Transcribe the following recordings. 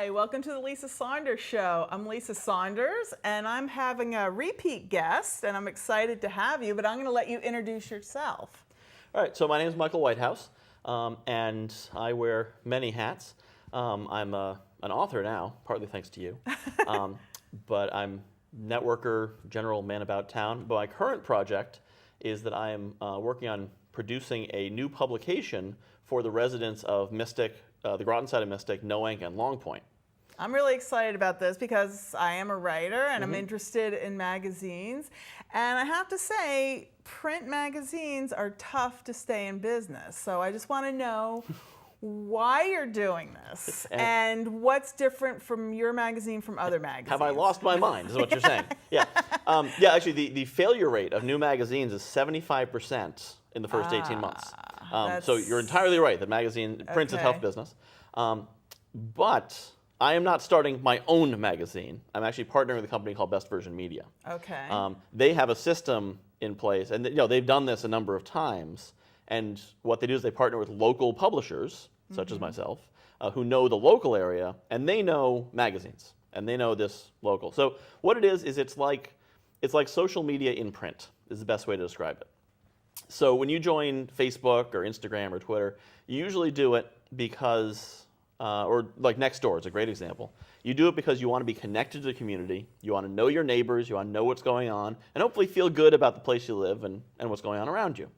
Hi, welcome to the Lisa Saunders Show. I'm Lisa Saunders, and I'm having a repeat guest, and I'm excited to have you, but I'm going to let you introduce yourself. All right, so my name is Michael Whitehouse, and I wear many hats. I'm an author now, partly thanks to you, but I'm networker, general man about town. But my current project is that I am working on producing a new publication for the residents of Mystic, the Groton side of Mystic, Noank, and Long Point. I'm really excited about this because I am a writer and I'm interested in magazines. And I have to say, print magazines are tough to stay in business. So I just want to know why you're doing this and what's different from your magazine from other magazines. Have I lost my mind, is what you're saying. Yeah, actually, the failure rate of new magazines is 75% in the first 18 months. So you're entirely right. The print's a tough business. But I am not starting my own magazine. I'm actually partnering with a company called Best Version Media. Okay. They have a system in place, and they've done this a number of times. And what they do is they partner with local publishers, such as myself, who know the local area, and they know magazines, and they know this local. So what it is it's like social media in print is the best way to describe it. So when you join Facebook or Instagram or Twitter, you usually do it because, or like Nextdoor is a great example. You do it because you want to be connected to the community, you want to know your neighbors, you want to know what's going on, and hopefully feel good about the place you live and what's going on around you.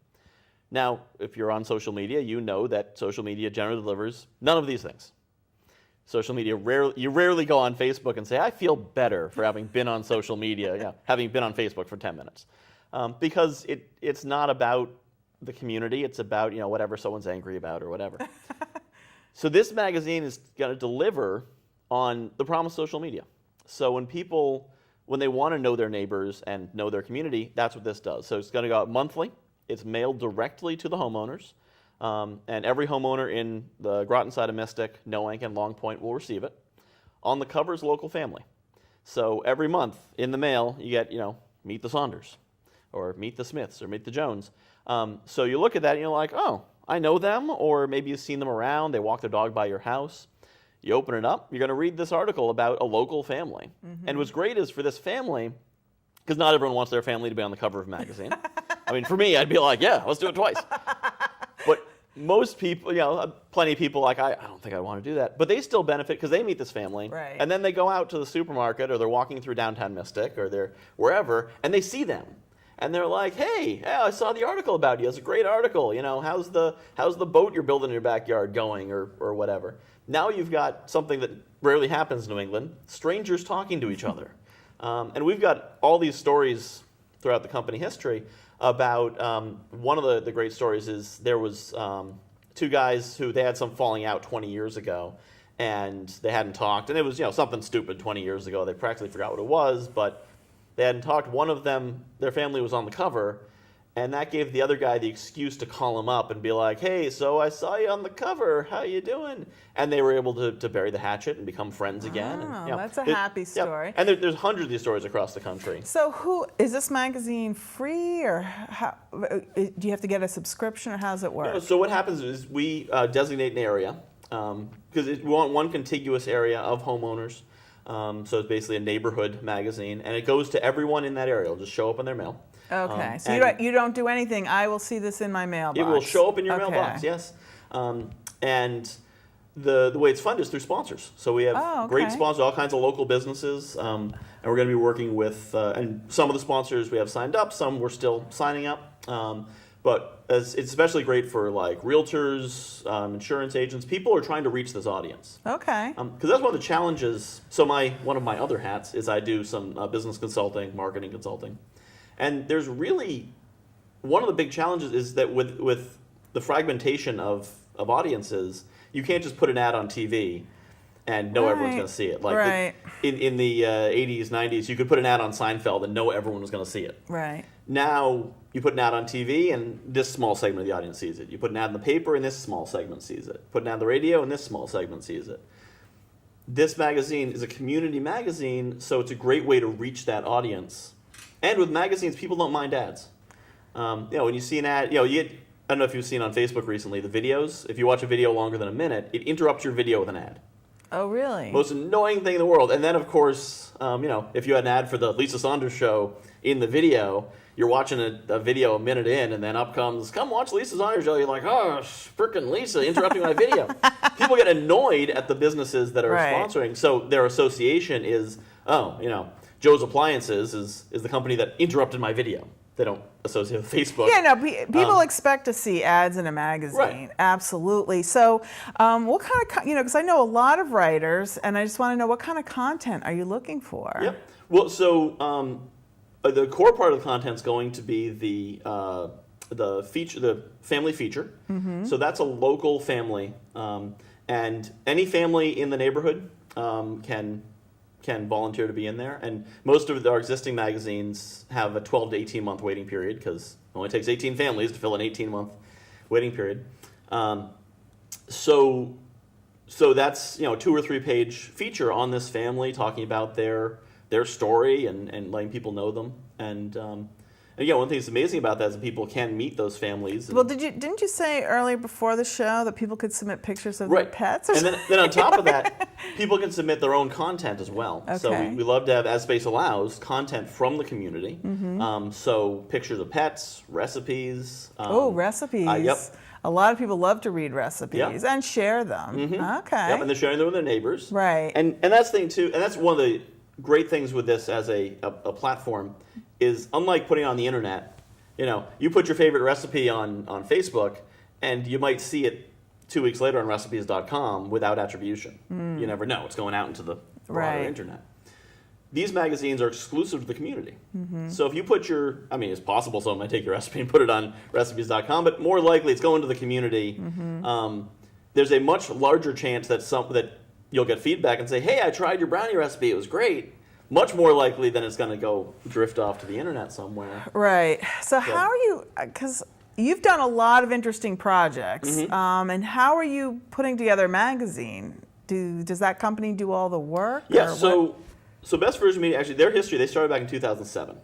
Now, if you're on social media, you know that social media generally delivers none of these things. Social media, you rarely go on Facebook and say, I feel better for having been on social media, having been on Facebook for 10 minutes. Because it's not about the community, it's about whatever someone's angry about or whatever. So this magazine is going to deliver on the promise of social media. So when they want to know their neighbors and know their community, that's what this does. So it's going to go out monthly. It's mailed directly to the homeowners, and every homeowner in the Groton side of Mystic, Noank, and Long Point will receive it. On the cover is local family. So every month in the mail, you get, meet the Saunders, or meet the Smiths, or meet the Jones. So you look at that and you're like, oh, I know them, or maybe you've seen them around, they walk their dog by your house. You open it up, you're going to read this article about a local family. And what's great is for this family, because not everyone wants their family to be on the cover of a magazine. I mean, for me, I'd be like, yeah, let's do it twice. But most people, plenty of people like, I don't think I want to do that. But they still benefit because they meet this family. Right. And then they go out to the supermarket or they're walking through downtown Mystic or they're wherever, and they see them. And they're like, hey, I saw the article about you. It's a great article. How's the boat you're building in your backyard going or whatever. Now you've got something that rarely happens in New England, strangers talking to each other. And we've got all these stories throughout the company history about one of the great stories is there was two guys who they had some falling out 20 years ago, and they hadn't talked. And it was something stupid 20 years ago. They practically forgot what it was, but they hadn't talked. One of them, their family was on the cover, and that gave the other guy the excuse to call him up and be like, hey, so I saw you on the cover. How you doing? And they were able to bury the hatchet and become friends again. Oh, that's a happy story. And there's hundreds of these stories across the country. So is this magazine free, or do you have to get a subscription, or how does it work? So what happens is we designate an area, because we want one contiguous area of homeowners. So it's basically a neighborhood magazine, and it goes to everyone in that area. It'll just show up in their mail. Okay, so you don't do anything. I will see this in my mailbox. It will show up in your mailbox, yes. And the way it's funded is through sponsors. So we have great sponsors, all kinds of local businesses, and we're going to be working with, and some of the sponsors we have signed up, some we're still signing up. But it's especially great for like realtors, insurance agents. People are trying to reach this audience. Okay. Because that's one of the challenges. So one of my other hats is I do some business consulting, marketing consulting. And there's really, one of the big challenges is that with the fragmentation of audiences, you can't just put an ad on TV and know everyone's going to see it. Like in the 80s, 90s, you could put an ad on Seinfeld and know everyone was going to see it. Right. Now, you put an ad on TV and this small segment of the audience sees it. You put an ad in the paper and this small segment sees it. Put an ad on the radio and this small segment sees it. This magazine is a community magazine, so it's a great way to reach that audience. And with magazines, people don't mind ads. When you see an ad, I don't know if you've seen on Facebook recently, the videos. If you watch a video longer than a minute, it interrupts your video with an ad. Oh, really? Most annoying thing in the world. And then, of course, if you had an ad for the Lisa Saunders show in the video, you're watching a video a minute in, and then up comes, come watch Lisa Saunders show. You're like, oh, frickin' Lisa, interrupting my video. People get annoyed at the businesses that are sponsoring. So their association is, Joe's Appliances is the company that interrupted my video. They don't associate with Facebook. Yeah, no, people expect to see ads in a magazine. Right. Absolutely. So what kind of, because I know a lot of writers, and I just want to know, what kind of content are you looking for? Yep. Well, so the core part of the content is going to be the feature, the family feature. Mm-hmm. So that's a local family, and any family in the neighborhood can volunteer to be in there. And most of our existing magazines have a 12 to 18 month waiting period, because it only takes 18 families to fill an 18-month waiting period. So that's 2 or 3 page feature on this family, talking about their story and letting people know them. And again, one thing that's amazing about that is that people can meet those families. Well, didn't you say earlier before the show that people could submit pictures of their pets? And then on top of that, people can submit their own content as well. Okay. So we love to have, as space allows, content from the community. Mm-hmm. So pictures of pets, recipes. Recipes. Yep. A lot of people love to read recipes and share them. Mm-hmm. Okay. Yep, and they're sharing them with their neighbors. Right. And that's the thing too, and that's one of the great things with this as a platform, is unlike putting it on the internet, you put your favorite recipe on Facebook, and you might see it 2 weeks later on recipes.com without attribution. You never know. It's going out into the broader internet. These magazines are exclusive to the community. Mm-hmm. So if you put it's possible someone might take your recipe and put it on recipes.com, but more likely it's going to the community. Mm-hmm. There's a much larger chance that you'll get feedback and say, hey, I tried your brownie recipe, it was great. Much more likely than it's going to go drift off to the internet somewhere. Right. So how are you, because you've done a lot of interesting projects, mm-hmm. And how are you putting together a magazine? Does that company do all the work? Yeah, so Best Version Media, actually, their history, they started back in 2007.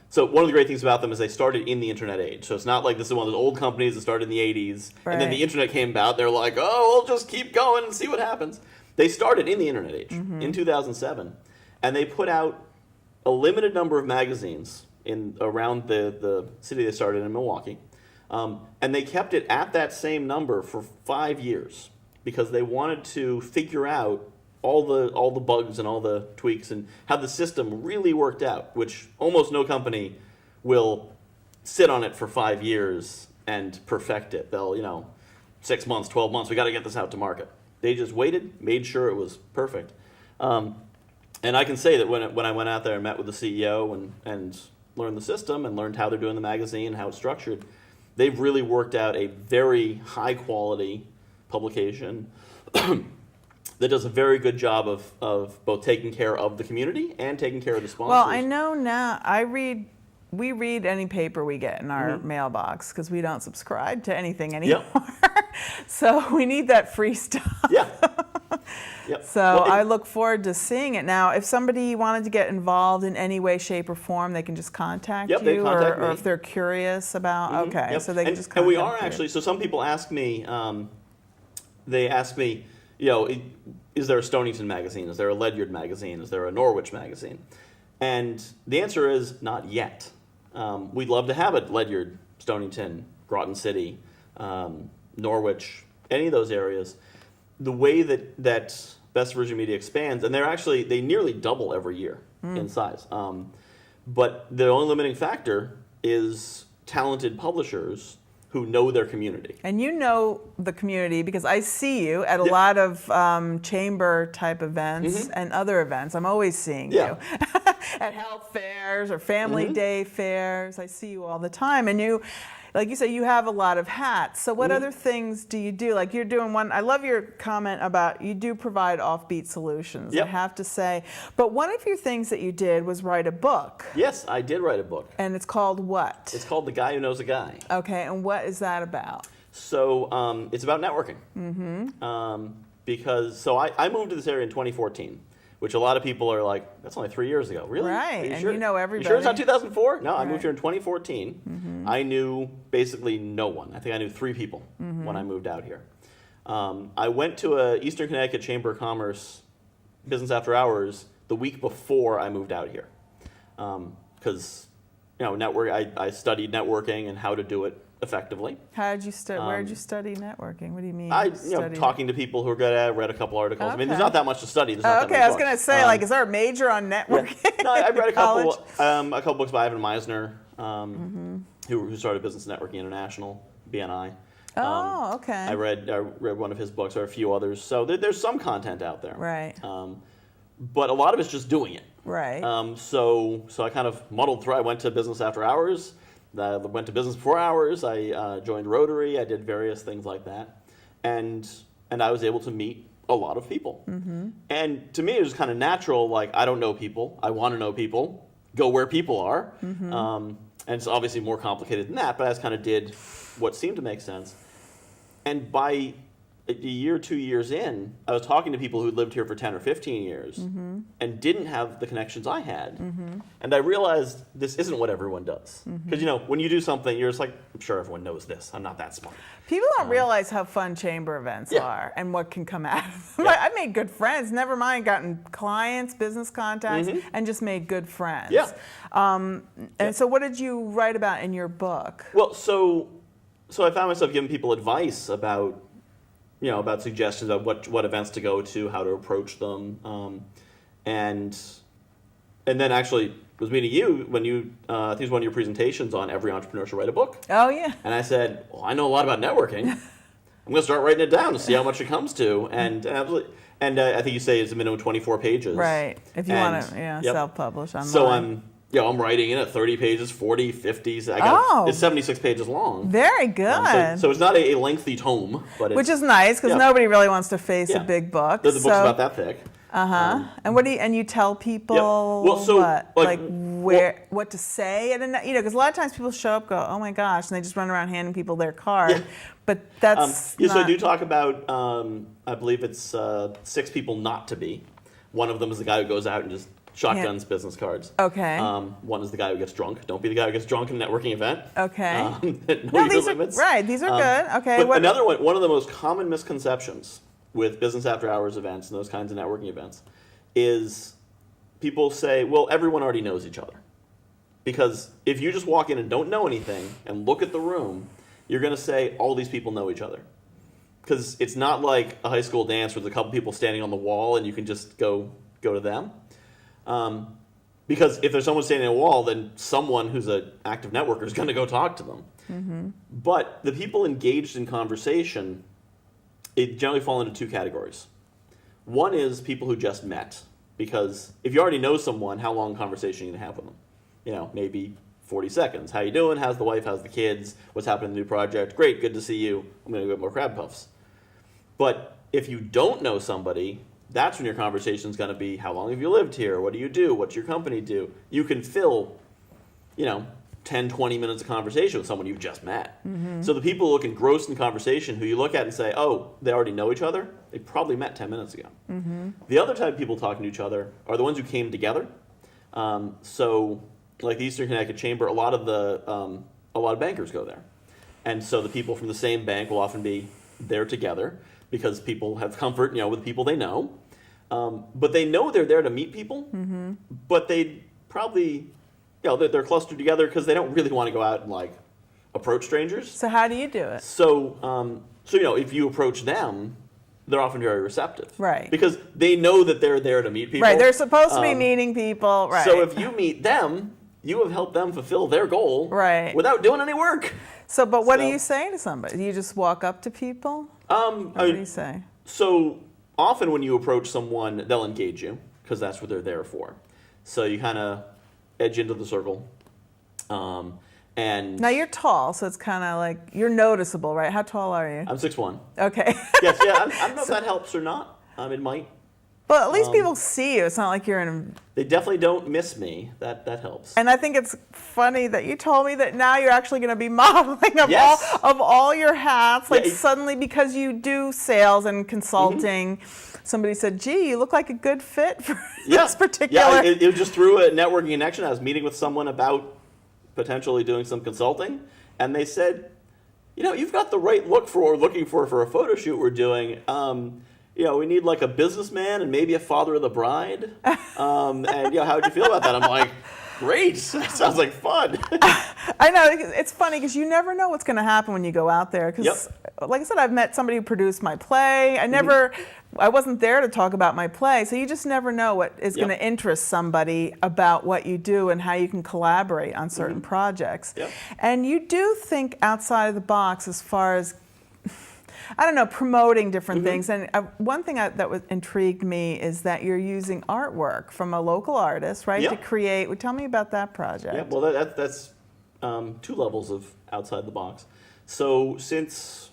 So one of the great things about them is they started in the internet age. So it's not like this is one of those old companies that started in the 80s, and then the internet came about. They're like, oh, we'll just keep going and see what happens. They started in the internet age, mm-hmm. in 2007. And they put out a limited number of magazines around the city they started in Milwaukee. And they kept it at that same number for 5 years, because they wanted to figure out all the bugs and all the tweaks and how the system really worked out, which almost no company will sit on it for 5 years and perfect it. They'll, 6 months, 12 months, we got to get this out to market. They just waited, made sure it was perfect. And I can say that when I went out there and met with the CEO and learned the system and learned how they're doing the magazine, how it's structured, they've really worked out a very high quality publication that does a very good job of both taking care of the community and taking care of the sponsors. Well, I know now, we read any paper we get in our mm-hmm. mailbox, because we don't subscribe to anything anymore. Yep. So we need that free stuff. Yeah. Yep. So I look forward to seeing it. Now, if somebody wanted to get involved in any way, shape, or form, they can just contact you, they contact me. Or if they're curious about, mm-hmm. okay, yep. so they can just contact you. And we are you. actually, so some people ask me, is there a Stonington magazine? Is there a Ledyard magazine? Is there a Norwich magazine? And the answer is not yet. We'd love to have a Ledyard, Stonington, Groton City, Norwich, any of those areas. The way that Best Version Media expands, and they nearly double every year in size. But the only limiting factor is talented publishers who know their community. And you know the community, because I see you at a lot of chamber type events mm-hmm. and other events. I'm always seeing you at health fairs or family mm-hmm. day fairs. I see you all the time, and you. Like you say, you have a lot of hats. So what mm-hmm. other things do you do? Like you're doing one, I love your comment about you do provide offbeat solutions, I have to say. But one of your things that you did was write a book. Yes, I did write a book. And it's called what? It's called The Guy Who Knows a Guy. Okay, and what is that about? So it's about networking. Mm-hmm. Because I moved to this area in 2014. Which a lot of people are like, that's only 3 years ago. Really? Right, and you know everybody. You sure it's not 2004? No, I moved here in 2014. Mm-hmm. I knew basically no one. I think I knew 3 people mm-hmm. when I moved out here. I went to a Eastern Connecticut Chamber of Commerce business after hours the week before I moved out here, because I studied networking and how to do it effectively. How did you where did you study networking? What do you mean? Talking to people who are good at it, read a couple articles. Okay. I mean, there's not that much to study. There's not that many I was books. going to say, is there a major on networking? Yeah. No, I've read a college? couple books by Ivan Meisner, who started Business Networking International, BNI. Okay. I read one of his books, or a few others. So there's some content out there. Right. But a lot of it's just doing it. Right. So I kind of muddled through. I went to business after hours. I went to business before hours. I joined Rotary. I did various things like that, and I was able to meet a lot of people. Mm-hmm. And to me, it was kind of natural. Like, I don't know people. I want to know people. Go where people are. Mm-hmm. And it's obviously more complicated than that. But I just kind of did what seemed to make sense. And by a year, 2 years in, I was talking to people who lived here for 10 or 15 years and didn't have the connections I had. Mm-hmm. And I realized this isn't what everyone does. Because, when you do something, you're just like, I'm sure everyone knows this. I'm not that smart. People don't realize how fun chamber events are and what can come out of them. Yeah. I've made good friends, never mind gotten clients, business contacts, and just made good friends. Yeah. So what did you write about in your book? Well, so I found myself giving people advice about suggestions of what events to go to, how to approach them, and then actually was meeting you when you I think it was one of your presentations on every entrepreneur should write a book. Oh yeah. And I said, well, I know a lot about networking. I'm going to start writing it down to see how much it comes to, and absolutely. And I think you say it's a minimum 24 pages. Right. If you want to self-publish online. So I'm writing in at 30 pages, 40, 50. It's 76 pages long. Very good. So it's not a lengthy tome, but which is nice because nobody really wants to face a big book. The book's about that thick. And you tell people what to say, and because a lot of times people show up, go, oh my gosh, and they just run around handing people their card. Yeah. But that's So I do talk about I believe it's 6 people not to be. One of them is the guy who goes out and just shotguns business cards. Okay. One is the guy who gets drunk. Don't be the guy who gets drunk in a networking event. Okay. These are right. These are good. Okay. But another one of the most common misconceptions with business after hours events and those kinds of networking events is people say, well, everyone already knows each other. Because if you just walk in and don't know anything and look at the room, you're going to say all these people know each other. Because it's not like a high school dance where there's a couple people standing on the wall and you can just go to them. Because if there's someone standing on a wall, then someone who's an active networker is going to go talk to them. Mm-hmm. But the people engaged in conversation, it generally fall into 2 categories. One is people who just met. Because if you already know someone, how long conversation are you going to have with them? Maybe 40 seconds. How you doing? How's the wife? How's the kids? What's happening in the new project? Great, good to see you. I'm going to go get more crab puffs. But if you don't know somebody, that's when your conversation is going to be, how long have you lived here? What do you do? What's your company do? You can fill, 10, 20 minutes of conversation with someone you've just met. Mm-hmm. So the people who look engrossed in conversation, who you look at and say, oh, they already know each other, they probably met 10 minutes ago. Mm-hmm. The other type of people talking to each other are the ones who came together. So like the Eastern Connecticut Chamber, a lot of bankers go there. And so the people from the same bank will often be there together because people have comfort, with people they know. But they know they're there to meet people, but they probably, they're clustered together because they don't really want to go out and approach strangers. So how do you do it? So if you approach them, they're often very receptive. Right. Because they know that they're there to meet people. Right, they're supposed to be meeting people. Right. So if you meet them, you have helped them fulfill their goal without doing any work. But what do you say to somebody? Do you just walk up to people? What do you say? So often when you approach someone, they'll engage you because that's what they're there for. So you kind of edge into the circle. And now you're tall, so it's kind of like you're noticeable, right? How tall are you? I'm 6'1". Okay. Yes, yeah. I don't know if that helps or not. It might. But at least people see you. It's not like you're in. They definitely don't miss me. That helps. And I think it's funny that you told me that now you're actually going to be modeling of all your hats. Suddenly, because you do sales and consulting, somebody said, "Gee, you look like a good fit for this particular." Yeah, it was just through a networking connection. I was meeting with someone about potentially doing some consulting, and they said, you've got the right look for what we're looking for a photo shoot we're doing. We need like a businessman and maybe a father of the bride. And how would you feel about that? I'm like, great. That sounds like fun. I know. It's funny because you never know what's going to happen when you go out there. Because, like I said, I've met somebody who produced my play. I wasn't there to talk about my play, so you just never know what is going to interest somebody about what you do and how you can collaborate on certain projects. And you do think outside of the box as far as, I don't know, promoting different things. And one thing that intrigued me is that you're using artwork from a local artist, right, to create. Well, tell me about that project. Yeah, well, that's 2 levels of outside the box. So since,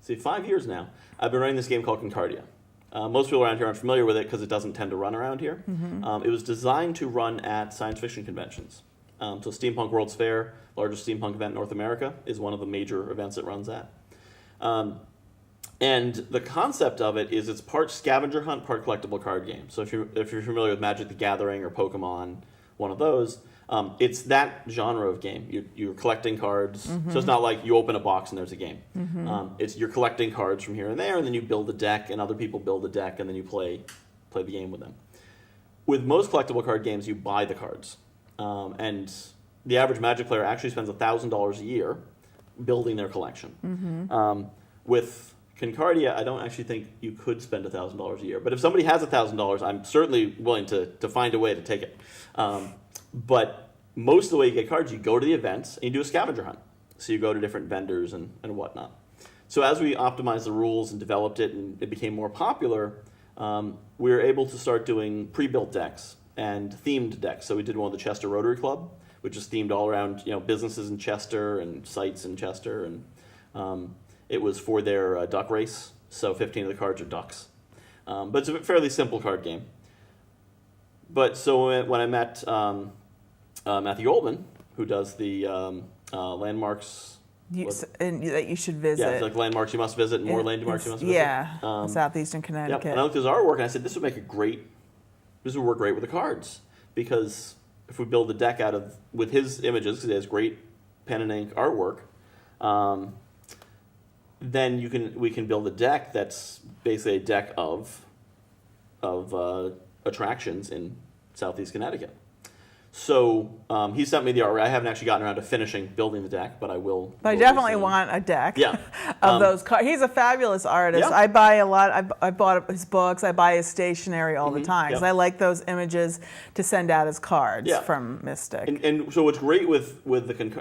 5 years now, I've been running this game called Concardia. Most people around here aren't familiar with it because it doesn't tend to run around here. It was designed to run at science fiction conventions. So Steampunk World's Fair, largest steampunk event in North America, is one of the major events it runs at. And the concept of it is it's part scavenger hunt, part collectible card game. So if you're familiar with Magic the Gathering or Pokemon, one of those, it's that genre of game. You're collecting cards, so it's not like you open a box and there's a game. You're collecting cards from here and there, and then you build a deck, and other people build a deck, and then you play the game with them. With most collectible card games, you buy the cards, and the average Magic player actually spends $1,000 a year building their collection. With Concardia, I don't actually think you could spend $1,000 a year. But if somebody has $1,000, I'm certainly willing to find a way to take it. But most of the way you get cards, you go to the events and you do a scavenger hunt. So you go to different vendors and whatnot. So as we optimized the rules and developed it and it became more popular, we were able to start doing pre-built decks and themed decks. So we did one with the Chester Rotary Club, which is themed all around businesses in Chester and sites in Chester, and it was for their duck race. So 15 of the cards are ducks, but it's a fairly simple card game. But so when I met Matthew Goldman, who does the landmarks. That you should visit. Yeah, it's like landmarks you must visit and more landmarks you must visit. Yeah, southeastern Connecticut. And I looked at his artwork and I said, this would work great with the cards, because if we build a deck with his images, because he has great pen and ink artwork, then we can build a deck that's basically a deck of attractions in southeast Connecticut. So he sent me the art. I haven't actually gotten around to finishing building the deck, but I will. But I definitely want a deck of those cards. He's a fabulous artist. Yeah. I buy a lot. I bought his books. I buy his stationery all the time because I like those images to send out as cards from Mystic. And so what's great with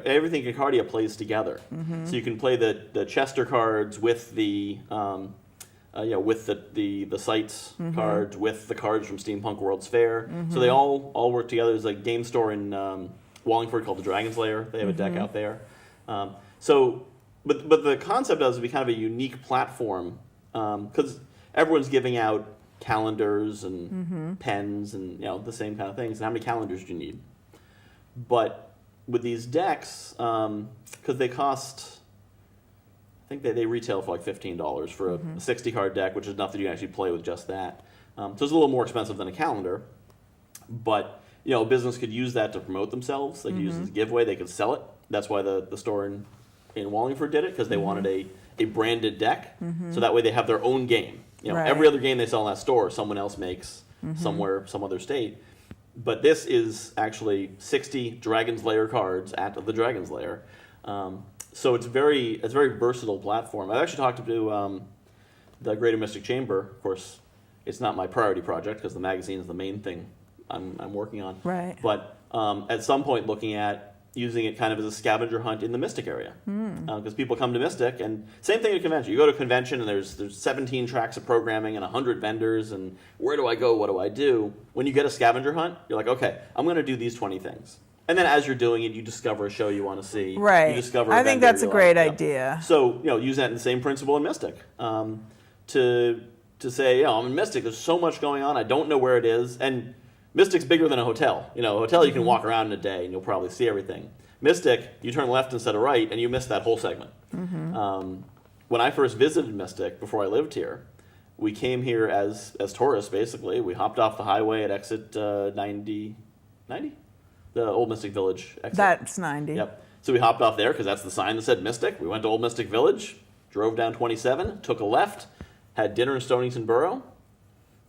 everything Concardia plays together. So you can play the Chester cards with the with the sites cards, with the cards from Steampunk World's Fair. So they all work together. There's a game store in Wallingford called the Dragon's Lair. They have a deck out there. But the concept of it is to be kind of a unique platform, because everyone's giving out calendars and pens and the same kind of things. And how many calendars do you need? But with these decks, because they cost, I think they retail for like $15 for a 60-card deck, which is enough that you can actually play with just that. So it's a little more expensive than a calendar. But a business could use that to promote themselves. They could use it as a giveaway. They could sell it. That's why the store in Wallingford did it, because they wanted a branded deck. So that way they have their own game. Every other game they sell in that store, someone else makes somewhere, some other state. But this is actually 60 Dragon's Lair cards at the Dragon's Lair. So it's a very versatile platform. I've actually talked to the Greater Mystic Chamber. Of course, it's not my priority project because the magazine is the main thing I'm working on. Right. But at some point, looking at using it kind of as a scavenger hunt in the Mystic area, because people come to Mystic, and same thing at a convention. You go to a convention and there's 17 tracks of programming and 100 vendors, and where do I go? What do I do? When you get a scavenger hunt, you're like, okay, I'm going to do these 20 things. And then as you're doing it, you discover a show you want to see. Right. You discover I think that's a great idea. So, use that in the same principle in Mystic. To say, I'm in Mystic, there's so much going on, I don't know where it is. And Mystic's bigger than a hotel. A hotel you can walk around in a day and you'll probably see everything. Mystic, you turn left instead of right and you miss that whole segment. When I first visited Mystic, before I lived here, we came here as tourists, basically. We hopped off the highway at exit 90? The Old Mystic Village exit. That's 90. Yep. So we hopped off there because that's the sign that said Mystic. We went to Old Mystic Village, drove down 27, took a left, had dinner in Stonington Borough.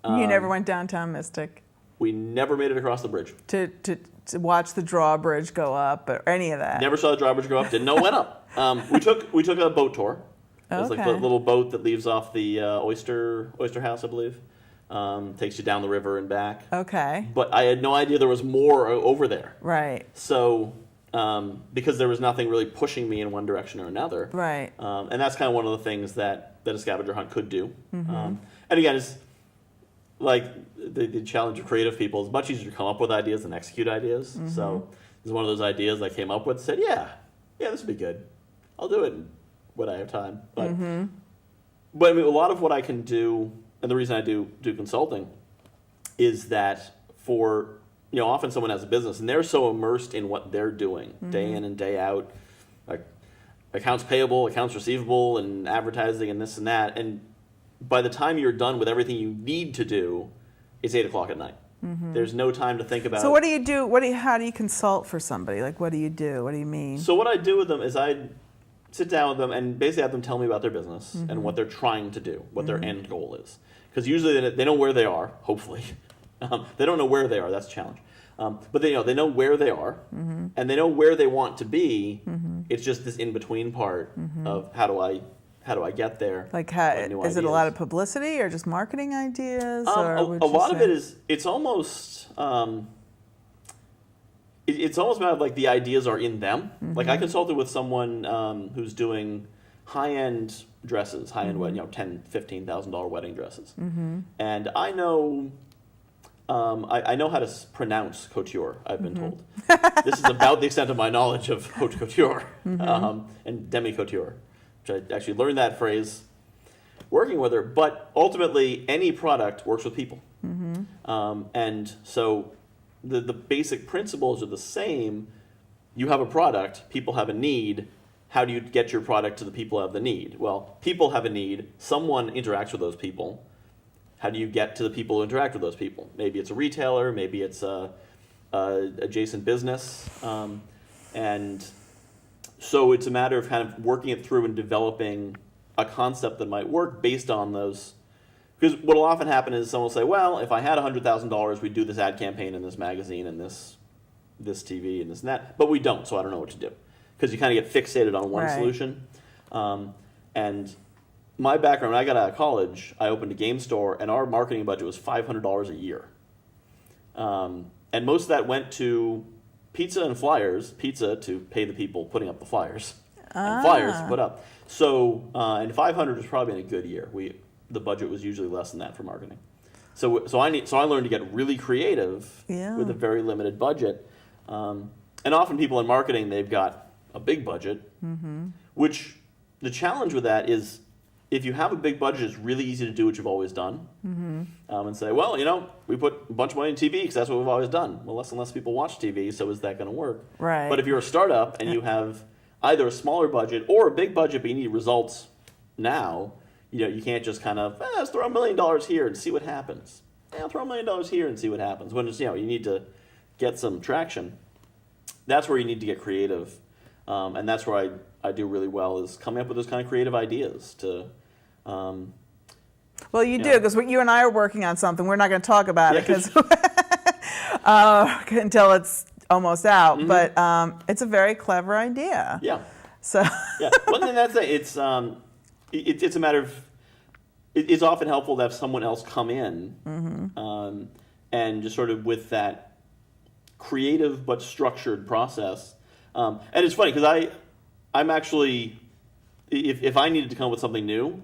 You never went downtown Mystic We never made it across the bridge. to watch the drawbridge go up or any of that? Never saw the drawbridge go up. Didn't know it went up. We took a boat tour. It was like the little boat that leaves off the Oyster House, I believe. Takes you down the river and back. Okay. But I had no idea there was more over there. Right. So because there was nothing really pushing me in one direction or another. Right. And that's kind of one of the things that a scavenger hunt could do. And again, it's like the challenge of creative people. It's much easier to come up with ideas than execute ideas. So it's one of those ideas I came up with, said, yeah, this would be good. I'll do it when I have time. But I mean, a lot of what I can do, and the reason I do consulting, is that for, often someone has a business and they're so immersed in what they're doing day in and day out, like accounts payable, accounts receivable, and advertising and this and that. And by the time you're done with everything you need to do, it's 8 o'clock at night. There's no time to think about. So what do you do? How do you consult for somebody? Like, what do you do? What do you mean? So what I do with them is I sit down with them and basically have them tell me about their business and what they're trying to do, what their end goal is. Because usually they know where they are, hopefully. They don't know where they are, that's a challenge. But they know where they are, and they know where they want to be. It's just this in-between part of how do I get there? Like, is it a lot of publicity or just marketing ideas? A lot of it is, it's almost about like the ideas are in them. Like I consulted with someone who's doing high-end dresses, high-end $10,000, $15,000 wedding dresses, and I know how to pronounce couture. I've been told. This is about the extent of my knowledge of haute couture and demi couture, which I actually learned that phrase working with her. But ultimately, any product works with people, and so the basic principles are the same. You have a product, people have a need. How do you get your product to the people who have the need? Well, people have a need. Someone interacts with those people. How do you get to the people who interact with those people? Maybe it's a retailer, maybe it's a adjacent business, and so it's a matter of kind of working it through and developing a concept that might work based on those. Because what will often happen is someone will say, well, if I had $100,000, we'd do this ad campaign in this magazine and this TV and this and that. But we don't, so I don't know what to do. Because you kind of get fixated on one solution. And my background, when I got out of college, I opened a game store, and our marketing budget was $500 a year. And most of that went to pizza and flyers. Pizza to pay the people putting up the flyers, and flyers to put up. So, and 500 was probably in a good year. The budget was usually less than that for marketing. So I learned to get really creative with a very limited budget. And often people in marketing, they've got a big budget, which the challenge with that is if you have a big budget, it's really easy to do what you've always done and say, well, we put a bunch of money in TV because that's what we've always done. Well, less and less people watch TV, so is that going to work? Right. But if you're a startup and you have either a smaller budget or a big budget, but you need results now, you can't just kind of, let's throw $1 million here and see what happens. I'll throw $1 million here and see what happens. When it's, you need to get some traction. That's where you need to get creative. And that's where I do really well is coming up with those kind of creative ideas to. Well, you do, because you and I are working on something. We're not going to talk about it because until it's almost out. But it's a very clever idea. Yeah. So. Yeah. Well, then that's it. It's a matter of. It's often helpful to have someone else come in and just sort of with that creative but structured process. And it's funny because I'm actually, if I needed to come up with something new,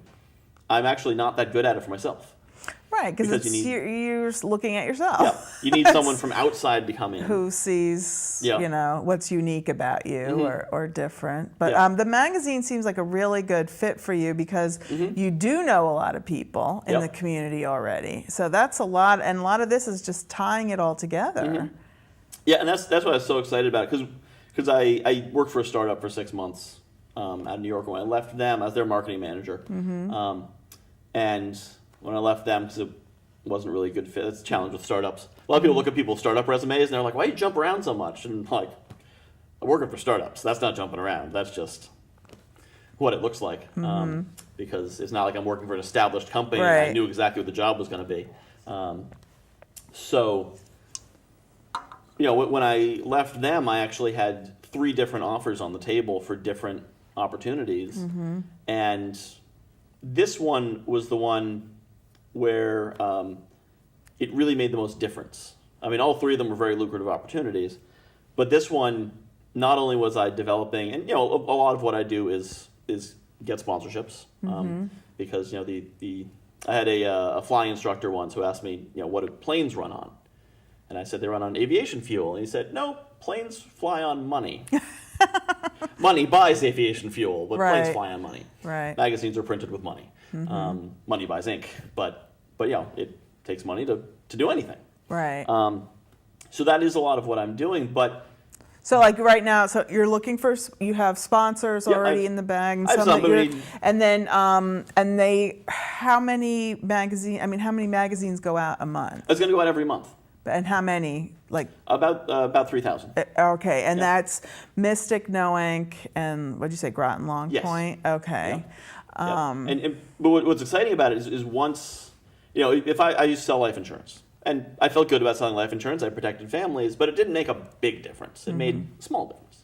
I'm actually not that good at it for myself. Right, because you're looking at yourself. Yeah, you need someone from outside to come in. Who sees, what's unique about you or different. But the magazine seems like a really good fit for you because you do know a lot of people in the community already. So that's a lot, and a lot of this is just tying it all together. Yeah, and that's what I was so excited about because I worked for a startup for 6 months out of New York. When I left them, I was their marketing manager. And when I left them, because it wasn't really a good fit, it's a challenge with startups. A lot of people look at people's startup resumes and they're like, why do you jump around so much? And I'm like, I'm working for startups. That's not jumping around. That's just what it looks like. Because it's not like I'm working for an established company and I knew exactly what the job was going to be. So, when I left them, I actually had 3 different offers on the table for different opportunities. And this one was the one where it really made the most difference. I mean, all 3 of them were very lucrative opportunities, but this one, not only was I developing, and a lot of what I do is get sponsorships, because I had a flying instructor once who asked me, what do planes run on? And I said they run on aviation fuel, and he said, no, planes fly on money. Money buys aviation fuel, but planes fly on money. Magazines are printed with money. Money buys ink, but it takes money to do anything. So that is a lot of what I'm doing, but. So like right now, so you're looking for, you have sponsors already in the bag, and how many magazines go out a month? It's going to go out every month. And how many? Like about 3,000. Okay, and that's Mystic, No Ink, and what'd you say, Groton, Long Point? Okay. But what's exciting about it is once, if I used to sell life insurance. And I felt good about selling life insurance. I protected families, but it didn't make a big difference. It made a small difference.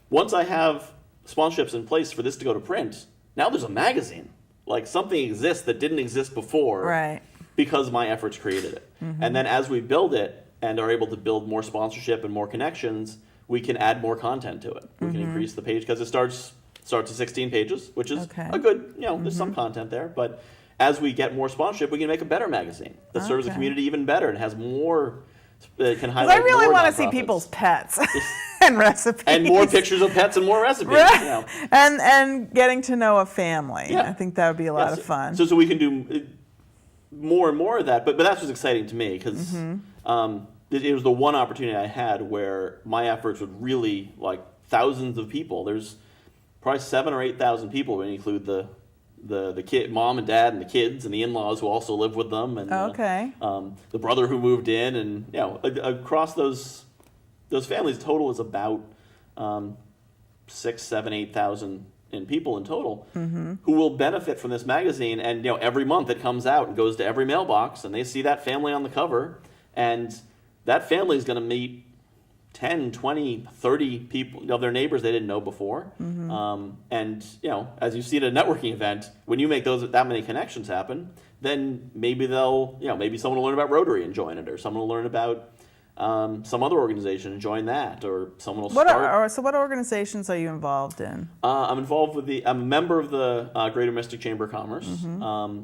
Once I have sponsorships in place for this to go to print, now there's a magazine. Like something exists that didn't exist before because my efforts created it. And then as we build it and are able to build more sponsorship and more connections, we can add more content to it. We can increase the page because it starts at 16 pages, which is a good, there's some content there, but as we get more sponsorship, we can make a better magazine that serves the community even better and has more, can highlight. I really want to see nonprofits. People's pets and recipes. And more pictures of pets and more recipes. And getting to know a family. I think that would be a lot of fun. So we can do more and more of that, but that's what's exciting to me because it was the one opportunity I had where my efforts would really, like thousands of people. There's probably 7,000 or 8,000 people when you include the kid, mom and dad, and the kids, and the in-laws who also live with them, and the brother who moved in, and across those families, total is about 6,000, 7,000, 8,000 people in total who will benefit from this magazine. And every month it comes out and goes to every mailbox, and they see that family on the cover, and that family is going to meet 10, 20, 30 people of their neighbors they didn't know before. And, as you see at a networking event, when you make that many connections happen, then maybe maybe someone will learn about Rotary and join it, or someone will learn about some other organization and join that, or someone will start. So what organizations are you involved in? I'm involved with I'm a member of the Greater Mystic Chamber of Commerce.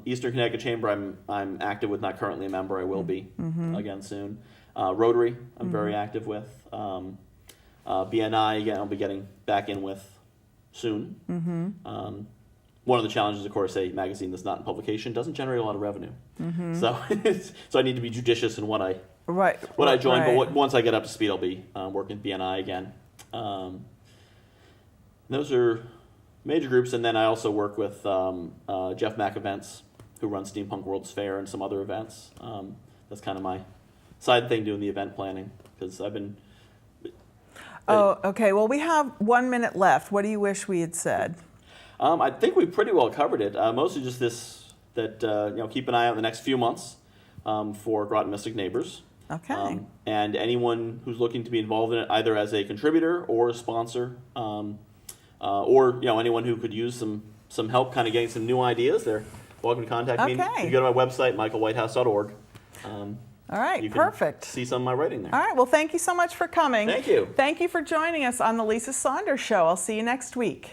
Eastern Connecticut Chamber, I'm active with, not currently a member. I will be again soon. Rotary, I'm very active with. BNI, again, I'll be getting back in with soon. One of the challenges, of course, a magazine that's not in publication doesn't generate a lot of revenue. So I need to be judicious in what I join. But once I get up to speed, I'll be working with BNI again. Those are major groups. And then I also work with Jeff Mack Events, who runs Steampunk World's Fair and some other events. That's kind of my side thing, doing the event planning, because I've been. Okay. Well, we have 1 minute left. What do you wish we had said? I think we pretty well covered it. Mostly just keep an eye out the next few months for Groton Mystic Neighbors. Okay. And anyone who's looking to be involved in it, either as a contributor or a sponsor, or anyone who could use some help, kind of getting some new ideas, they're welcome to contact me. You go to my website, michaelwhitehouse.org. All right, you perfect. Can see some of my writing there. All right, well, thank you so much for coming. Thank you. Thank you for joining us on the Lisa Saunders Show. I'll see you next week.